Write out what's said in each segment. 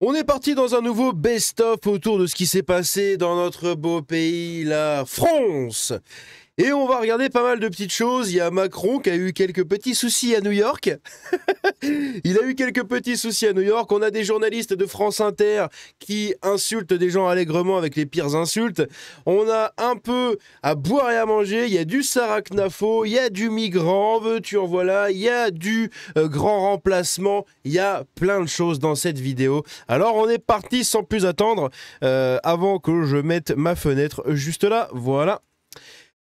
On est parti dans un nouveau best-of autour de ce qui s'est passé dans notre beau pays, la France. Et on va regarder pas mal de petites choses. Il y a Macron qui a eu quelques petits soucis à New York. Il a eu quelques petits soucis à New York. On a des journalistes de France Inter qui insultent des gens allègrement avec les pires insultes. On a un peu à boire et à manger. Il y a du Sarah Knafo, il y a du migrant, veux-tu en voilà, il y a du grand remplacement. Il y a plein de choses dans cette vidéo. Alors on est parti sans plus attendre avant que je mette ma fenêtre juste là. Voilà.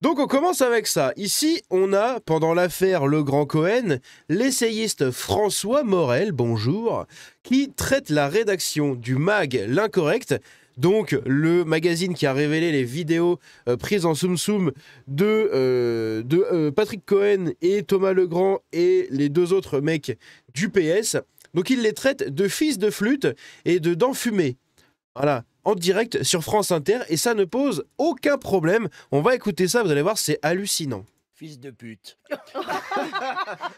Donc on commence avec ça. Ici, on a, pendant l'affaire Le Grand Cohen, l'essayiste François Morel, bonjour, qui traite la rédaction du mag L'Incorrect, donc le magazine qui a révélé les vidéos prises en soum-soum de Patrick Cohen et Thomas Legrand et les deux autres mecs du PS. Donc il les traite de fils de flûte et de dents fumées. Voilà, en direct sur France Inter, et ça ne pose aucun problème. On va écouter ça, vous allez voir, c'est hallucinant. Fils de pute.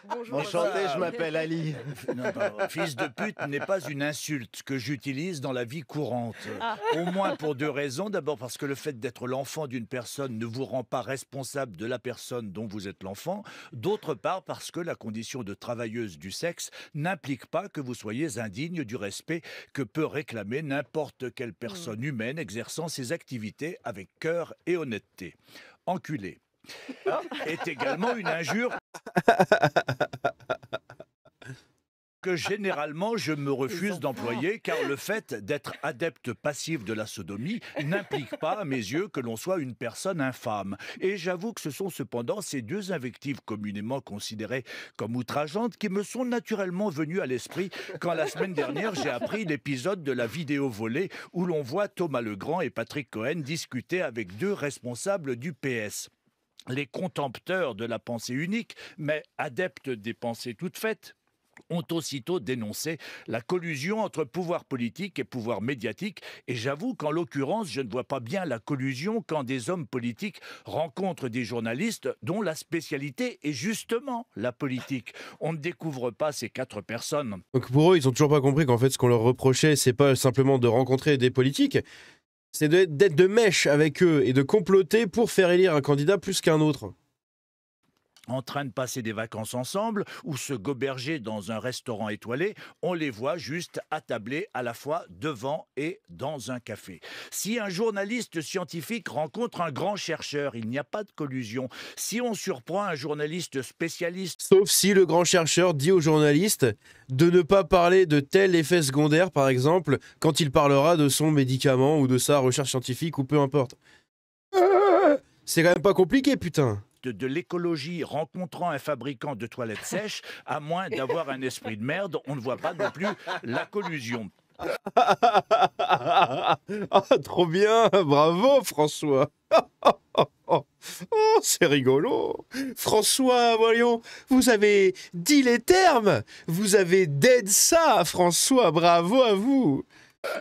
Bonjour. Enchanté, je m'appelle Ali. Non, pardon. Fils de pute n'est pas une insulte que j'utilise dans la vie courante. Au moins pour deux raisons. D'abord parce que le fait d'être l'enfant d'une personne ne vous rend pas responsable de la personne dont vous êtes l'enfant. D'autre part parce que la condition de travailleuse du sexe n'implique pas que vous soyez indigne du respect que peut réclamer n'importe quelle personne humaine exerçant ses activités avec cœur et honnêteté. Enculé est également une injure que généralement je me refuse d'employer, car le fait d'être adepte passif de la sodomie n'implique pas à mes yeux que l'on soit une personne infâme. Et j'avoue que ce sont cependant ces deux invectives communément considérées comme outrageantes qui me sont naturellement venues à l'esprit quand la semaine dernière j'ai appris l'épisode de la vidéo volée où l'on voit Thomas Legrand et Patrick Cohen discuter avec deux responsables du PS. Les contempteurs de la pensée unique, mais adeptes des pensées toutes faites, ont aussitôt dénoncé la collusion entre pouvoir politique et pouvoir médiatique. Et j'avoue qu'en l'occurrence, je ne vois pas bien la collusion quand des hommes politiques rencontrent des journalistes dont la spécialité est justement la politique. On ne découvre pas ces quatre personnes. Donc pour eux, ils ont toujours pas compris qu'en fait, ce qu'on leur reprochait, c'est pas simplement de rencontrer des politiques, c'est d'être de mèche avec eux et de comploter pour faire élire un candidat plus qu'un autre. En train de passer des vacances ensemble ou se goberger dans un restaurant étoilé, on les voit juste attablés à la fois devant et dans un café. Si un journaliste scientifique rencontre un grand chercheur, il n'y a pas de collusion. Si on surprend un journaliste spécialiste... Sauf si le grand chercheur dit aux journalistes de ne pas parler de tel effet secondaire, par exemple, quand il parlera de son médicament ou de sa recherche scientifique ou peu importe. C'est quand même pas compliqué, putain. De l'écologie rencontrant un fabricant de toilettes sèches, à moins d'avoir un esprit de merde, on ne voit pas non plus la collusion. Ah, trop bien, bravo François. Oh, c'est rigolo. François, voyons, vous avez dit les termes. Vous avez dead ça, François, bravo à vous.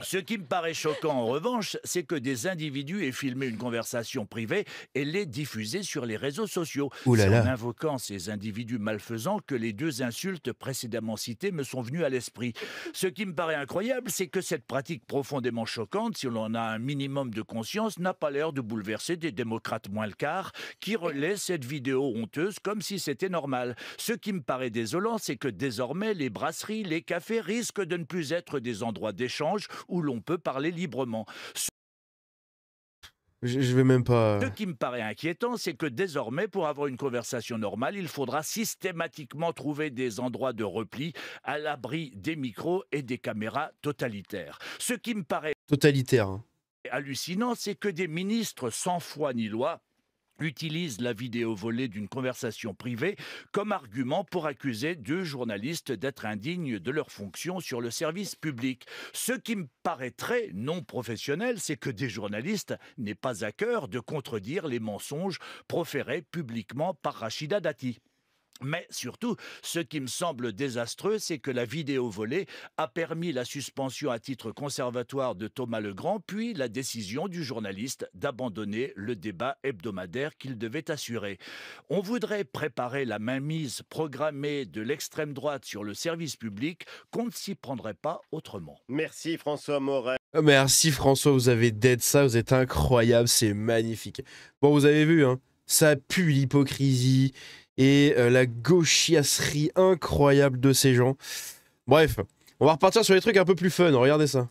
Ce qui me paraît choquant en revanche, c'est que des individus aient filmé une conversation privée et l'aient diffusée sur les réseaux sociaux. Ouh là C'est là. en invoquant ces individus malfaisants que les deux insultes précédemment citées me sont venues à l'esprit. Ce qui me paraît incroyable, c'est que cette pratique profondément choquante, si l'on a un minimum de conscience, n'a pas l'air de bouleverser des démocrates moins le quart qui relaient cette vidéo honteuse comme si c'était normal. Ce qui me paraît désolant, c'est que désormais les brasseries, les cafés risquent de ne plus être des endroits d'échange où l'on peut parler librement. Je vais même pas. Ce qui me paraît inquiétant, c'est que désormais, pour avoir une conversation normale, il faudra systématiquement trouver des endroits de repli à l'abri des micros et des caméras totalitaires. Ce qui me paraît Totalitaire. Hein. hallucinant, c'est que des ministres sans foi ni loi utilise la vidéo volée d'une conversation privée comme argument pour accuser deux journalistes d'être indignes de leurs fonctions sur le service public. Ce qui me paraît très non professionnel, c'est que des journalistes n'aient pas à cœur de contredire les mensonges proférés publiquement par Rachida Dati. Mais surtout, ce qui me semble désastreux, c'est que la vidéo volée a permis la suspension à titre conservatoire de Thomas Legrand, puis la décision du journaliste d'abandonner le débat hebdomadaire qu'il devait assurer. On voudrait préparer la mainmise programmée de l'extrême droite sur le service public, qu'on ne s'y prendrait pas autrement. Merci François Morel. Merci François, vous avez dead ça, vous êtes incroyable, c'est magnifique. Bon, vous avez vu, hein, ça pue l'hypocrisie et la gauchiasserie incroyable de ces gens. Bref, on va repartir sur les trucs un peu plus fun, regardez ça.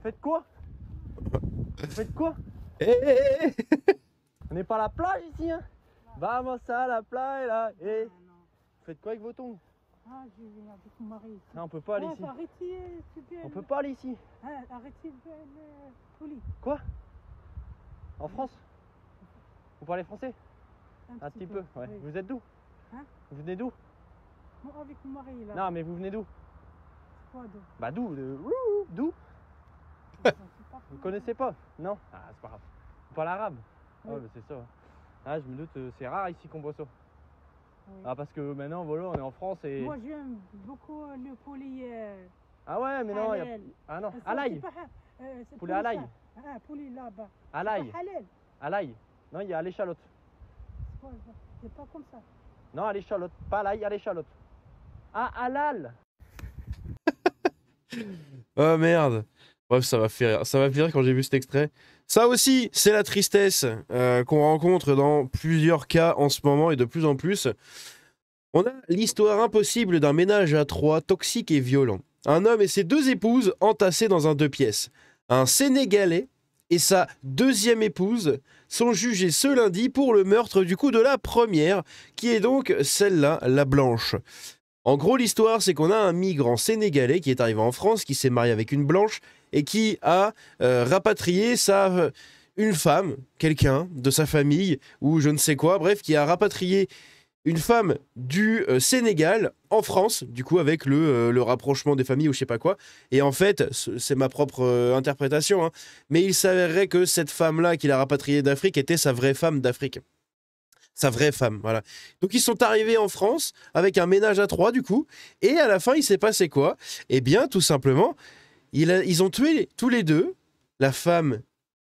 Faites quoi? Faites quoi? On n'est pas à la plage ici, hein? Vamos à la plage là. Faites quoi avec vos tongs? Ah, je vais avec mon mari. Non, on peut pas aller Ah, ici. arrêtez, c'est bien. On peut pas aller ici. Ah, arrêtez le poli. Quoi? En France? Vous parlez français? Un petit peu, ouais. oui. Vous êtes d'où? Hein? Vous venez d'où? Moi, avec mon mari, là. Non, mais vous venez d'où? C'est quoi, donc? Bah d'où? D'où? Je sais pas. Vous connaissez pas? Non? Ah, c'est pas grave. Vous parlez arabe? Oui. Ouais, bah, c'est ça. Ah, je me doute, c'est rare ici qu'on boit ça. Oui. Ah, parce que maintenant, voilà, on est en France et... Moi, j'aime beaucoup le poulet. Ah ouais, mais non, y a... halal. Ah non, Ça, à l'ail. c'est pas, c'est Poulet à l'ail. ça. Ah, poulet là-bas. À l'ail. C'est pas halal. À l'ail. Non, il y a à l'échalote. C'est quoi, ça? C'est pas comme ça. Non, à l'échalote. Pas à l'ail, à l'échalote. Ah, halal. Oh merde. Bref, ça m'a fait rire. Ça m'a fait rire quand j'ai vu cet extrait. Ça aussi, c'est la tristesse qu'on rencontre dans plusieurs cas en ce moment et de plus en plus. On a l'histoire impossible d'un ménage à trois toxique et violent. Un homme et ses deux épouses entassés dans un 2 pièces. Un Sénégalais et sa deuxième épouse sont jugés ce lundi pour le meurtre du coup de la première, qui est donc celle-là, la blanche. En gros, l'histoire, c'est qu'on a un migrant sénégalais qui est arrivé en France, qui s'est marié avec une blanche et qui a rapatrié une femme, quelqu'un de sa famille ou je ne sais quoi, bref, qui a rapatrié une femme du Sénégal en France, du coup avec le rapprochement des familles ou je sais pas quoi. Et en fait, c'est ma propre interprétation, hein, mais il s'avérerait que cette femme-là qu'il a rapatriée d'Afrique était sa vraie femme d'Afrique. Sa vraie femme, voilà. Donc ils sont arrivés en France avec un ménage à trois du coup, et à la fin il s'est passé quoi? Eh bien tout simplement, ils ont tué tous les deux, la femme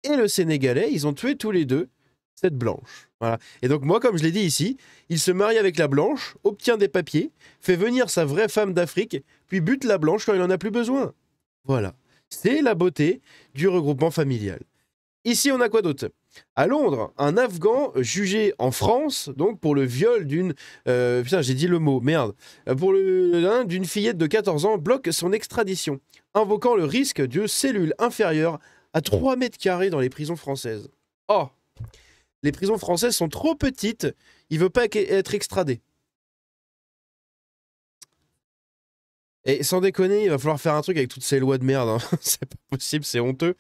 et le Sénégalais, ils ont tué tous les deux cette blanche. Voilà. Et donc moi, comme je l'ai dit ici, il se marie avec la blanche, obtient des papiers, fait venir sa vraie femme d'Afrique, puis bute la blanche quand il en a plus besoin. Voilà. C'est la beauté du regroupement familial. Ici, on a quoi d'autre? À Londres, un Afghan jugé en France, donc pour le viol d'une... putain, j'ai dit le mot, merde. D'une fillette de 14 ans, bloque son extradition, invoquant le risque de cellules inférieures à 3 mètres carrés dans les prisons françaises. Oh! Les prisons françaises sont trop petites, il veut pas être extradé. Et sans déconner, il va falloir faire un truc avec toutes ces lois de merde, hein. C'est pas possible, c'est honteux.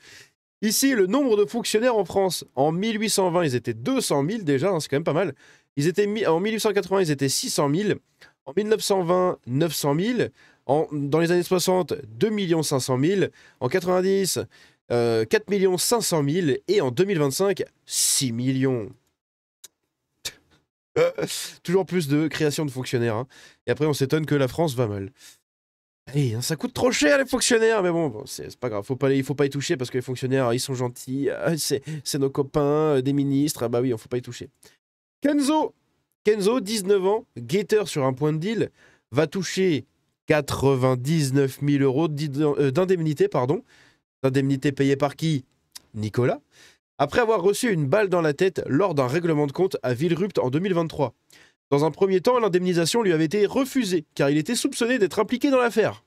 Ici, le nombre de fonctionnaires en France, en 1820, ils étaient 200 000 déjà, hein, c'est quand même pas mal. En 1880, ils étaient 600 000. En 1920, 900 000. Dans les années 60, 2 500 000. En 90, 4 500 000. Et en 2025, 6 millions. Toujours plus de création de fonctionnaires, hein. Et après, on s'étonne que la France va mal. Allez, hein, ça coûte trop cher les fonctionnaires, mais bon, c'est pas grave, il faut pas y toucher parce que les fonctionnaires, ils sont gentils, c'est nos copains, des ministres, ah bah oui, faut pas y toucher. Kenzo, 19 ans, guetteur sur un point de deal, va toucher 99 000 euros d'indemnité, d'indemnité payée par qui? Nicolas, après avoir reçu une balle dans la tête lors d'un règlement de compte à Villerupt en 2023. Dans un premier temps, l'indemnisation lui avait été refusée, car il était soupçonné d'être impliqué dans l'affaire.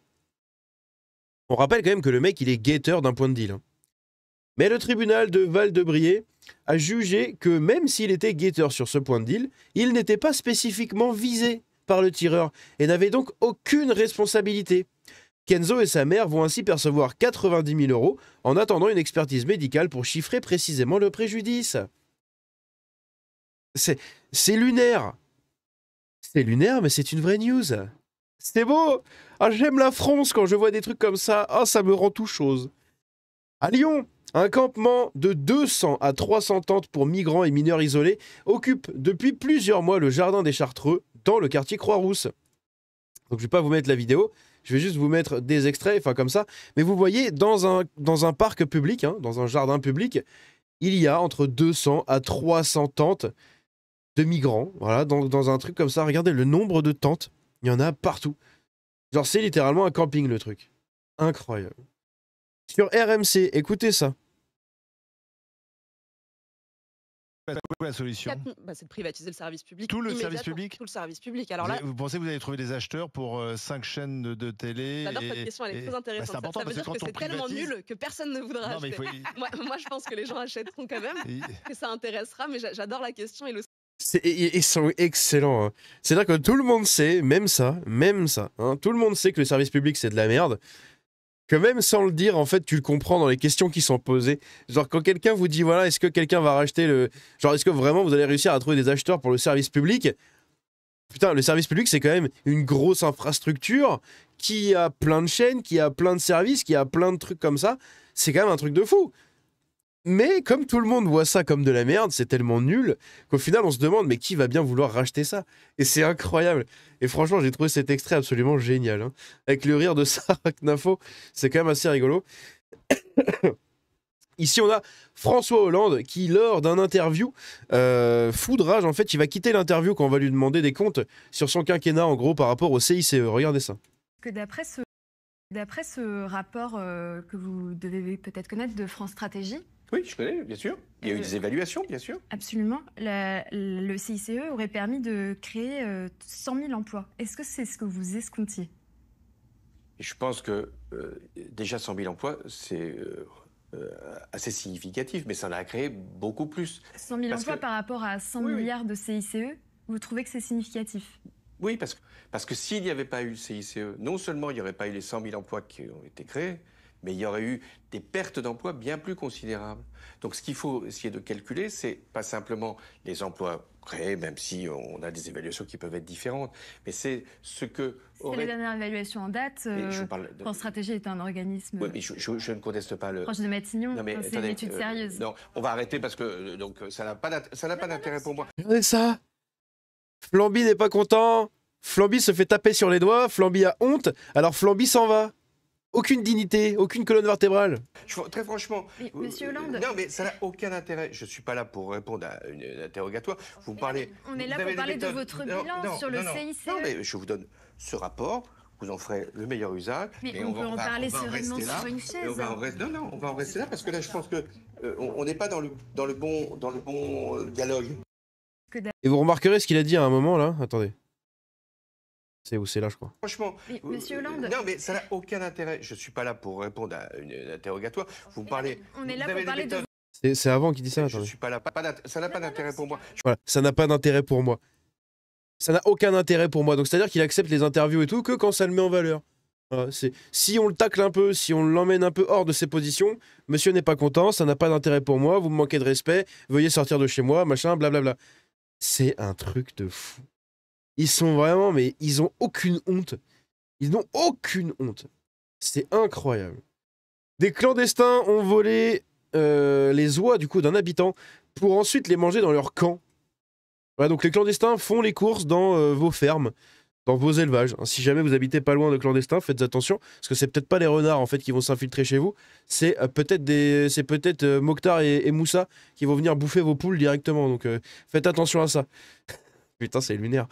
On rappelle quand même que le mec, il est guetteur d'un point de deal, hein. Mais le tribunal de Val-de-Briey a jugé que même s'il était guetteur sur ce point de deal, il n'était pas spécifiquement visé par le tireur et n'avait donc aucune responsabilité. Kenzo et sa mère vont ainsi percevoir 90 000 euros en attendant une expertise médicale pour chiffrer précisément le préjudice. C'est lunaire. C'est lunaire, mais c'est une vraie news. C'est beau. Ah, j'aime la France quand je vois des trucs comme ça. Ah, ça me rend tout chose. À Lyon, Un campement de 200 à 300 tentes pour migrants et mineurs isolés occupe depuis plusieurs mois le jardin des Chartreux dans le quartier Croix-Rousse. Donc je vais pas vous mettre la vidéo, je vais juste vous mettre des extraits, enfin comme ça. Mais vous voyez, dans un parc public, hein, dans un jardin public, il y a entre 200 à 300 tentes de migrants. Voilà, dans un truc comme ça. Regardez le nombre de tentes, il y en a partout. Genre c'est littéralement un camping le truc. Incroyable. Sur RMC, écoutez ça. C'est quoi la solution? C'est de privatiser le service public. Tout le service public? Tout le service public. Alors là, Vous pensez que vous allez trouver des acheteurs pour 5 chaînes de télé? j'adore cette question, elle est très intéressante. C'est important Ça veut parce dire que que quand on c'est tellement privatise... nul que personne ne voudra Non, mais acheter. Moi, je pense que les gens achèteront quand même, que ça intéressera, mais j'adore la question et le... Ils sont excellents. Hein. C'est-à-dire que tout le monde sait, même ça, hein, tout le monde sait que le service public c'est de la merde. Que même sans le dire, en fait, tu le comprends dans les questions qui sont posées. Genre, quand quelqu'un vous dit, voilà, est-ce que quelqu'un va racheter le... Genre, est-ce que vraiment vous allez réussir à trouver des acheteurs pour le service public? Putain, le service public, c'est quand même une grosse infrastructure qui a plein de chaînes, qui a plein de services, qui a plein de trucs comme ça. C'est quand même un truc de fou. Mais comme tout le monde voit ça comme de la merde, c'est tellement nul qu'au final on se demande mais qui va bien vouloir racheter ça? Et c'est incroyable. Et franchement j'ai trouvé cet extrait absolument génial. Hein. Avec le rire de Sarah Knafo, c'est quand même assez rigolo. Ici on a François Hollande qui lors d'un interview fou de rage en fait, il va quitter l'interview quand on va lui demander des comptes sur son quinquennat en gros par rapport au CICE. Regardez ça. Que d'après ce rapport que vous devez peut-être connaître de France Stratégie. Oui, je connais, bien sûr. Il y a eu des évaluations, bien sûr. Absolument. Le CICE aurait permis de créer 100 000 emplois. Est-ce que c'est ce que vous escomptiez? Et je pense que déjà 100 000 emplois, c'est assez significatif, mais ça en a créé beaucoup plus. 100 000 emplois par rapport à 100 milliards de CICE, vous trouvez que c'est significatif? Oui, parce que s'il n'y avait pas eu le CICE, non seulement il n'y aurait pas eu les 100 000 emplois qui ont été créés, mais il y aurait eu des pertes d'emplois bien plus considérables. Donc ce qu'il faut essayer de calculer, c'est pas simplement les emplois créés, même si on a des évaluations qui peuvent être différentes, mais c'est ce que... C'est la dernière évaluation en date. France Stratégie est un organisme... Oui, mais je ne conteste pas le... Proche de Matignon, c'est une étude sérieuse. Non, on va arrêter parce que donc, ça n'a pas d'intérêt pour moi. Regardez ça. Flamby n'est pas content. Flamby se fait taper sur les doigts. Flamby a honte. Alors Flamby s'en va. Aucune dignité, aucune colonne vertébrale. Très franchement... Mais, Monsieur Hollande... Non, mais ça n'a aucun intérêt. Je ne suis pas là pour répondre à une interrogatoire. Vous me parlez... On est là pour parler de votre bilan sur le CICE. Non, mais je vous donne ce rapport. Vous en ferez le meilleur usage. Mais on peut en parler sereinement sur une chaise. Non, on va en rester là parce que là, je pense que on n'est pas dans le bon dialogue. Et vous remarquerez ce qu'il a dit à un moment là. Attendez. C'est où? C'est là, je crois. Franchement, mais, Monsieur Hollande... Non, mais ça n'a aucun intérêt. Je ne suis pas là pour répondre à une interrogatoire. Vous me parlez... On est là pour parler de... C'est avant qu'il dit ça. Je ne suis pas là. Ça n'a pas d'intérêt pour moi. Voilà, ça n'a pas d'intérêt pour moi. Ça n'a aucun intérêt pour moi. Donc c'est-à-dire qu'il accepte les interviews et tout que quand ça le met en valeur. Voilà, si on le tacle un peu, si on l'emmène un peu hors de ses positions, monsieur n'est pas content, ça n'a pas d'intérêt pour moi, vous me manquez de respect, veuillez sortir de chez moi, machin, blablabla. C'est un truc de fou. Ils sont vraiment, mais ils ont aucune honte. Ils n'ont aucune honte. C'est incroyable. Des clandestins ont volé les oies du coup d'un habitant pour ensuite les manger dans leur camp. Voilà, donc les clandestins font les courses dans vos fermes, dans vos élevages. Si jamais vous habitez pas loin de clandestins, faites attention, parce que c'est peut-être pas les renards en fait qui vont s'infiltrer chez vous, c'est peut-être Mokhtar et Moussa qui vont venir bouffer vos poules directement. Donc faites attention à ça. Putain, c'est lunaire.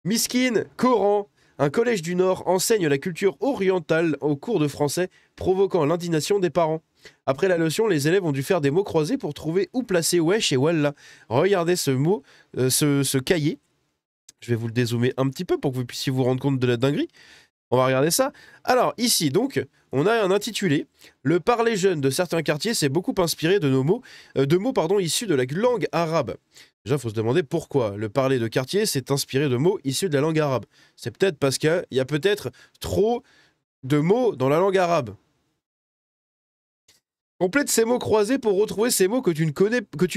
Miskin, Coran, un collège du Nord enseigne la culture orientale au cours de français, provoquant l'indignation des parents. Après la leçon, les élèves ont dû faire des mots croisés pour trouver où placer wesh et wallah. Regardez ce mot, ce cahier. Je vais vous le dézoomer un petit peu pour que vous puissiez vous rendre compte de la dinguerie. On va regarder ça. Alors, ici, donc, on a un intitulé. Le parler jeune de certains quartiers s'est beaucoup inspiré de mots issus de la langue arabe. Déjà, il faut se demander pourquoi le parler de quartier s'est inspiré de mots issus de la langue arabe. C'est peut-être parce qu'il y a peut-être trop de mots dans la langue arabe. Complète ces mots croisés pour retrouver ces mots que tu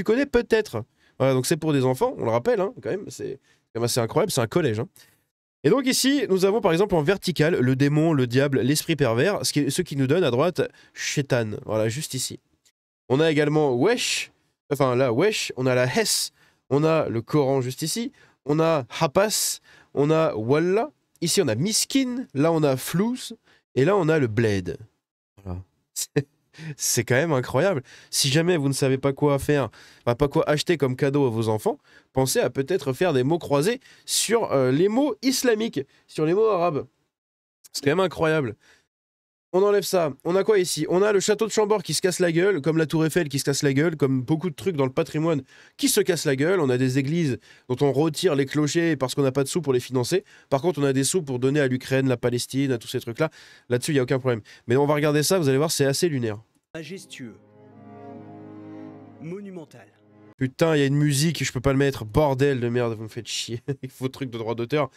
connais peut-être. Voilà, donc c'est pour des enfants, on le rappelle, hein, quand même, c'est assez incroyable, c'est un collège. Hein. Et donc ici, nous avons par exemple en vertical le démon, le diable, l'esprit pervers, ce qui nous donne à droite Shaitan, voilà, juste ici. On a également Wesh, enfin là, Wesh, on a la Hesse, on a le Coran juste ici, on a Hapas, on a Wallah, ici on a Miskin, là on a Flous, et là on a le Bled. Voilà. C'est quand même incroyable. Si jamais vous ne savez pas quoi faire, enfin, pas quoi acheter comme cadeau à vos enfants, pensez à peut-être faire des mots croisés sur les mots islamiques, sur les mots arabes. C'est quand même incroyable. On enlève ça. On a quoi ici? On a le château de Chambord qui se casse la gueule, comme la tour Eiffel qui se casse la gueule, comme beaucoup de trucs dans le patrimoine qui se cassent la gueule. On a des églises dont on retire les clochers parce qu'on n'a pas de sous pour les financer. Par contre, on a des sous pour donner à l'Ukraine, la Palestine, à tous ces trucs-là. Là-dessus, il n'y a aucun problème. Mais on va regarder ça, vous allez voir, c'est assez lunaire. Majestueux. Monumental. Putain, il y a une musique, je peux pas le mettre. Bordel de merde, vous me faites chier. Il faut truc de droit d'auteur.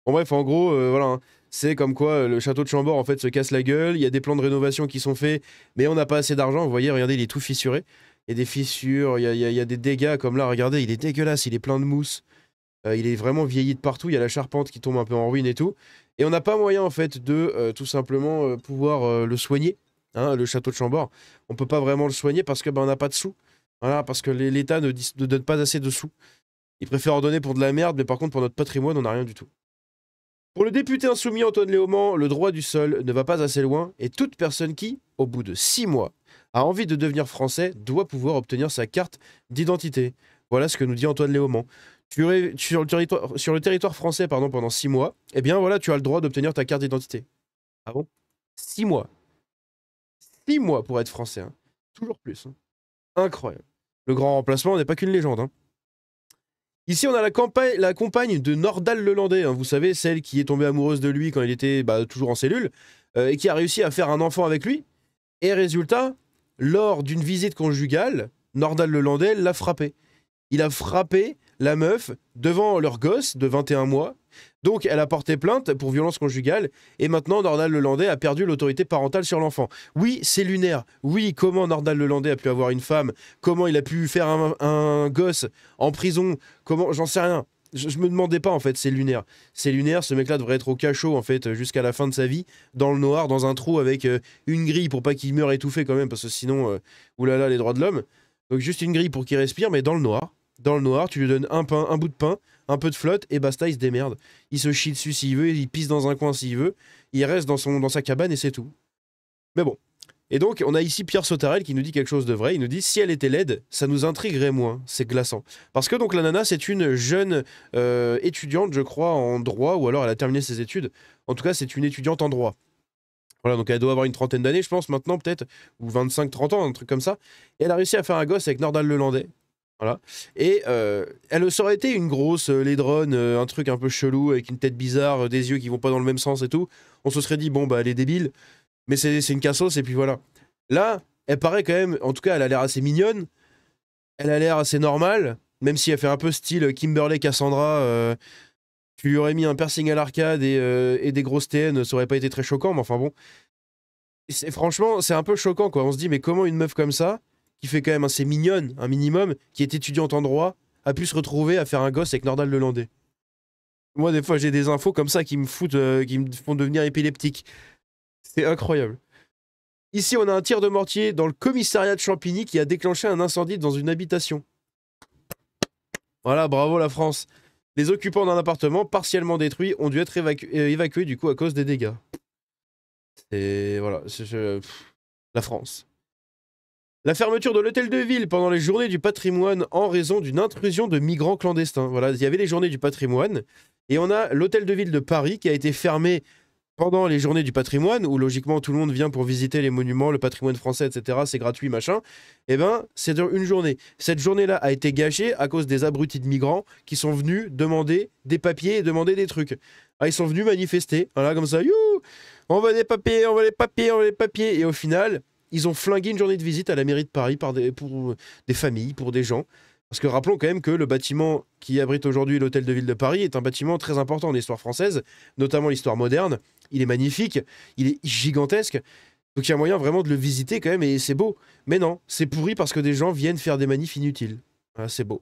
Bon bref, en gros, voilà, hein. C'est comme quoi le château de Chambord en fait se casse la gueule. Il y a des plans de rénovation qui sont faits, mais on n'a pas assez d'argent. Vous voyez, regardez, il est tout fissuré. Il y a des fissures, il y a des dégâts comme là. Regardez, il est dégueulasse, il est plein de mousse. Il est vraiment vieilli de partout. Il y a la charpente qui tombe un peu en ruine et tout. Et on n'a pas moyen en fait de tout simplement pouvoir le soigner. Hein, le château de Chambord, on peut pas vraiment le soigner parce que on n'a pas de sous. Voilà, parce que l'État ne donne pas assez de sous. Il préfère en donner pour de la merde, mais par contre pour notre patrimoine, on n'a rien du tout. Pour le député insoumis Antoine Léaumont, le droit du sol ne va pas assez loin et toute personne qui, au bout de 6 mois, a envie de devenir français doit pouvoir obtenir sa carte d'identité. Voilà ce que nous dit Antoine Léaumont. Sur le territoire français pendant 6 mois, eh bien voilà, tu as le droit d'obtenir ta carte d'identité. Ah bon? 6 mois. 6 mois pour être français. Hein. Toujours plus. Hein. Incroyable. Le grand remplacement n'est pas qu'une légende. Hein. Ici, on a la compagne de Nordal Lelandais. Hein. Vous savez, celle qui est tombée amoureuse de lui quand il était toujours en cellule et qui a réussi à faire un enfant avec lui. Et résultat, lors d'une visite conjugale, Nordal Lelandais l'a frappé. Il a frappé la meuf devant leur gosse de 21 mois. Donc, elle a porté plainte pour violence conjugale et maintenant, Nordal Lelandais a perdu l'autorité parentale sur l'enfant. Oui, c'est lunaire. Oui, comment Nordal Lelandais a pu avoir une femme? Comment il a pu faire un gosse en prison? Comment? J'en sais rien. Je me demandais pas, en fait, c'est lunaire. C'est lunaire, ce mec-là devrait être au cachot, en fait, jusqu'à la fin de sa vie, dans le noir, dans un trou avec une grille pour pas qu'il meure étouffé quand même, parce que sinon, oulala, les droits de l'homme. Donc, juste une grille pour qu'il respire, mais dans le noir. Dans le noir, tu lui donnes un pain, un bout de pain, un peu de flotte, et basta, il se démerde. Il se chie dessus s'il veut, il pisse dans un coin s'il veut, il reste dans sa cabane et c'est tout. Mais bon. Et donc, on a ici Pierre Sautarel qui nous dit quelque chose de vrai. Il nous dit, si elle était laide, ça nous intriguerait moins. C'est glaçant. Parce que donc la nana, c'est une jeune étudiante, je crois, en droit, ou alors elle a terminé ses études. En tout cas, c'est une étudiante en droit. Voilà, donc elle doit avoir une trentaine d'années, je pense, maintenant, peut-être, ou 25-30 ans, un truc comme ça. Et elle a réussi à faire un gosse avec Nordal Lelandais. Voilà. Et elle aurait été une grosse laidronne, un truc un peu chelou, avec une tête bizarre, des yeux qui vont pas dans le même sens et tout. On se serait dit, bon, bah, elle est débile, mais c'est une cassos, et puis voilà. Là, elle paraît quand même, en tout cas, elle a l'air assez mignonne, elle a l'air assez normale, même si elle fait un peu style Kimberly Cassandra. Tu lui aurais mis un piercing à l'arcade et des grosses TN, ça aurait pas été très choquant, mais enfin bon. Franchement, c'est un peu choquant, quoi. On se dit, mais comment une meuf comme ça, qui fait quand même assez mignonne, un minimum, qui est étudiante en droit, a pu se retrouver à faire un gosse avec Nordal Lelandais. Moi, des fois, j'ai des infos comme ça qui me font devenir épileptique. C'est incroyable. Ici, on a un tir de mortier dans le commissariat de Champigny qui a déclenché un incendie dans une habitation. Voilà, bravo la France. Les occupants d'un appartement partiellement détruit ont dû être évacués du coup à cause des dégâts. Et voilà, la France. La fermeture de l'hôtel de ville pendant les journées du patrimoine en raison d'une intrusion de migrants clandestins. Voilà, il y avait les journées du patrimoine et on a l'hôtel de ville de Paris qui a été fermé pendant les journées du patrimoine où logiquement tout le monde vient pour visiter les monuments, le patrimoine français, etc. C'est gratuit, machin. Eh ben, c'est une journée. Cette journée-là a été gâchée à cause des abrutis de migrants qui sont venus demander des papiers et demander des trucs. Ah, ils sont venus manifester, voilà, comme ça. Youh, on veut des papiers, on veut les papiers, on veut les papiers. Et au final, ils ont flingué une journée de visite à la mairie de Paris pour des familles, pour des gens. Parce que rappelons quand même que le bâtiment qui abrite aujourd'hui l'hôtel de ville de Paris est un bâtiment très important en histoire française, notamment l'histoire moderne. Il est magnifique, il est gigantesque. Donc il y a moyen vraiment de le visiter quand même et c'est beau. Mais non, c'est pourri parce que des gens viennent faire des manifs inutiles. Voilà, c'est beau.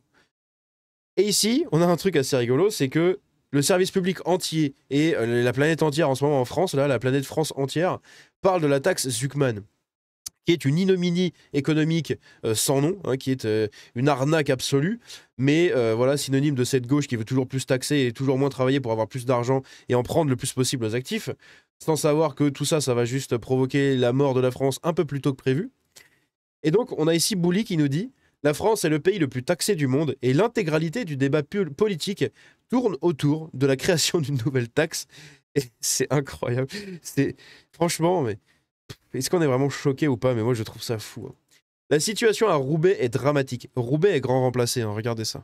Et ici, on a un truc assez rigolo, c'est que le service public entier et la planète entière en ce moment en France, là, la planète France entière, parle de la taxe Zuckman. qui est une ignominie économique sans nom, hein, qui est une arnaque absolue, mais voilà, synonyme de cette gauche qui veut toujours plus taxer et toujours moins travailler pour avoir plus d'argent et en prendre le plus possible aux actifs, sans savoir que tout ça, ça va juste provoquer la mort de la France un peu plus tôt que prévu. Et donc, on a ici Bouli qui nous dit « La France est le pays le plus taxé du monde et l'intégralité du débat politique tourne autour de la création d'une nouvelle taxe. » Et c'est incroyable. C'est franchement, mais est-ce qu'on est vraiment choqué ou pas? Mais moi, je trouve ça fou. Hein. La situation à Roubaix est dramatique. Roubaix est grand remplacé. Hein. Regardez ça.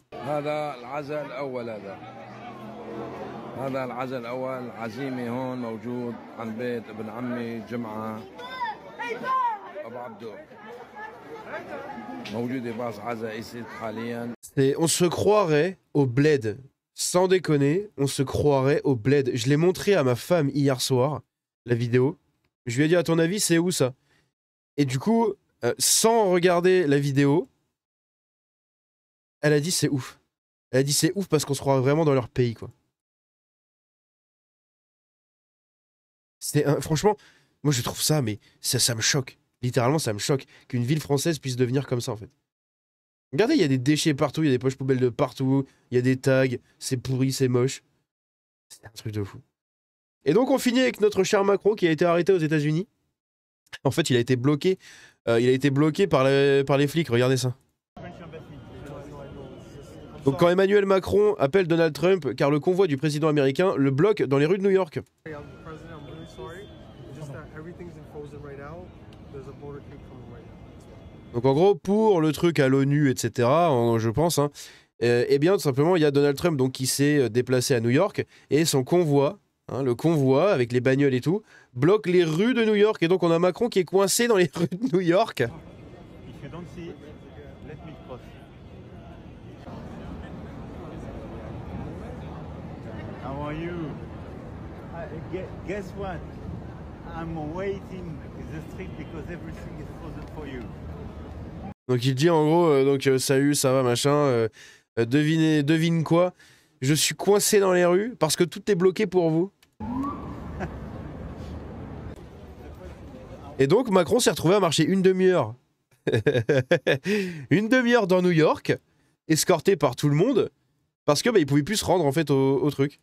On se croirait au bled. Sans déconner, on se croirait au bled. Je l'ai montré à ma femme hier soir, la vidéo. Je lui ai dit, à ton avis, c'est où ça? Et du coup, sans regarder la vidéo, elle a dit c'est ouf. Elle a dit c'est ouf parce qu'on se croirait vraiment dans leur pays, quoi. Franchement, moi je trouve ça, mais ça me choque. Littéralement, ça me choque qu'une ville française puisse devenir comme ça, en fait. Regardez, il y a des déchets partout, il y a des poches poubelles de partout, il y a des tags, c'est pourri, c'est moche. C'est un truc de fou. Et donc on finit avec notre cher Macron qui a été arrêté aux États-Unis. En fait, il a été bloqué par les flics, regardez ça. Donc quand Emmanuel Macron appelle Donald Trump car le convoi du président américain le bloque dans les rues de New York. Donc en gros, pour le truc à l'ONU, etc., je pense, hein, eh bien tout simplement, il y a Donald Trump donc, qui s'est déplacé à New York et son convoi, hein, le convoi avec les bagnoles et tout, bloque les rues de New York. Et donc on a Macron qui est coincé dans les rues de New York. How are you? Guess what? I'm waiting in the street because everything is frozen for you. Donc il dit en gros, salut, ça va, machin, devine quoi? Je suis coincé dans les rues parce que tout est bloqué pour vous. Et donc Macron s'est retrouvé à marcher une demi-heure. Une demi-heure dans New York, escorté par tout le monde, parce que il pouvait plus se rendre en fait au truc.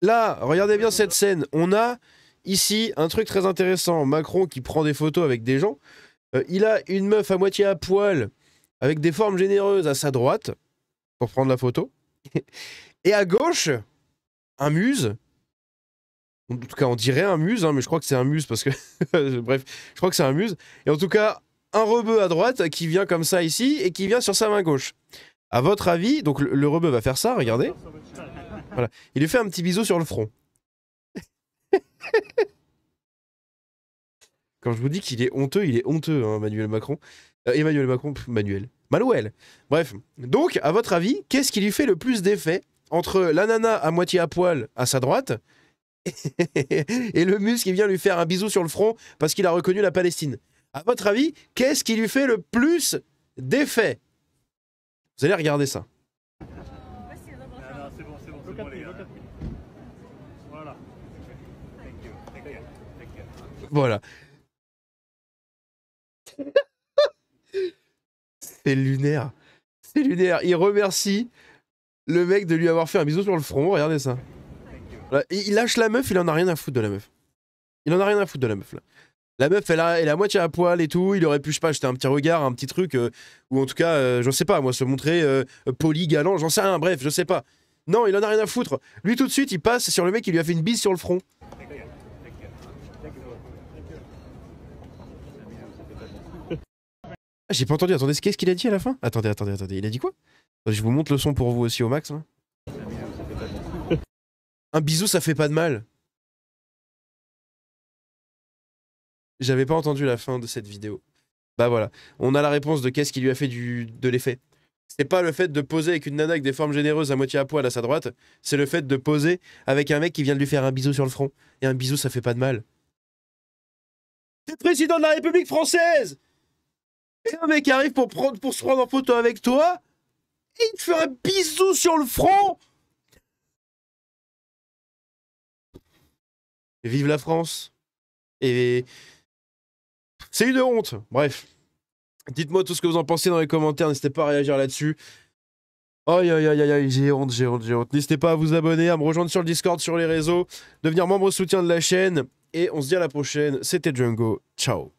Là, regardez bien cette scène. On a ici un truc très intéressant. Macron qui prend des photos avec des gens. Il a une meuf à moitié à poil avec des formes généreuses à sa droite pour prendre la photo. Et à gauche, un muse. En tout cas, on dirait un muse, hein, mais je crois que c'est un muse parce que... Bref, je crois que c'est un muse. Et en tout cas, un rebeu à droite qui vient comme ça ici et qui vient sur sa main gauche. À votre avis, donc le rebeu va faire ça, regardez. Voilà. Il lui fait un petit bisou sur le front. Quand je vous dis qu'il est honteux, il est honteux, hein, Emmanuel Macron. Manuel. Bref. Donc, à votre avis, qu'est-ce qui lui fait le plus d'effet entre la nana à moitié à poil à sa droite et le mus qui vient lui faire un bisou sur le front parce qu'il a reconnu la Palestine? À votre avis, qu'est-ce qui lui fait le plus d'effet? Vous allez regarder ça. Voilà. C'est lunaire. C'est lunaire. Il remercie le mec de lui avoir fait un bisou sur le front. Regardez ça. Voilà. Il lâche la meuf, il en a rien à foutre de la meuf. Il en a rien à foutre de la meuf là. La meuf, elle est à moitié à poil et tout. Il aurait pu, je sais pas, jeter un petit regard, un petit truc, ou en tout cas, je sais pas, moi, se montrer poli, galant, j'en sais rien, bref, je sais pas. Non, il en a rien à foutre. Lui, tout de suite, il passe sur le mec qui lui a fait une bise sur le front. Ah, j'ai pas entendu, attendez, qu'est-ce qu'il a dit à la fin? Attendez, il a dit quoi? Je vous montre le son pour vous aussi au max. Hein. Un bisou, ça fait pas de mal. J'avais pas entendu la fin de cette vidéo. Bah voilà, on a la réponse de qu'est-ce qui lui a fait de l'effet. C'est pas le fait de poser avec une nana avec des formes généreuses à moitié à poil à sa droite, c'est le fait de poser avec un mec qui vient de lui faire un bisou sur le front. Et un bisou, ça fait pas de mal. T'es président de la République française! Et un mec arrive pour se prendre en photo avec toi, et il te fait un bisou sur le front. Vive la France. Et c'est une honte. Bref. Dites-moi tout ce que vous en pensez dans les commentaires. N'hésitez pas à réagir là-dessus. Aïe, aïe, aïe, aïe, j'ai honte, j'ai honte, j'ai honte. N'hésitez pas à vous abonner, à me rejoindre sur le Discord, sur les réseaux, devenir membre soutien de la chaîne. Et on se dit à la prochaine. C'était Django. Ciao.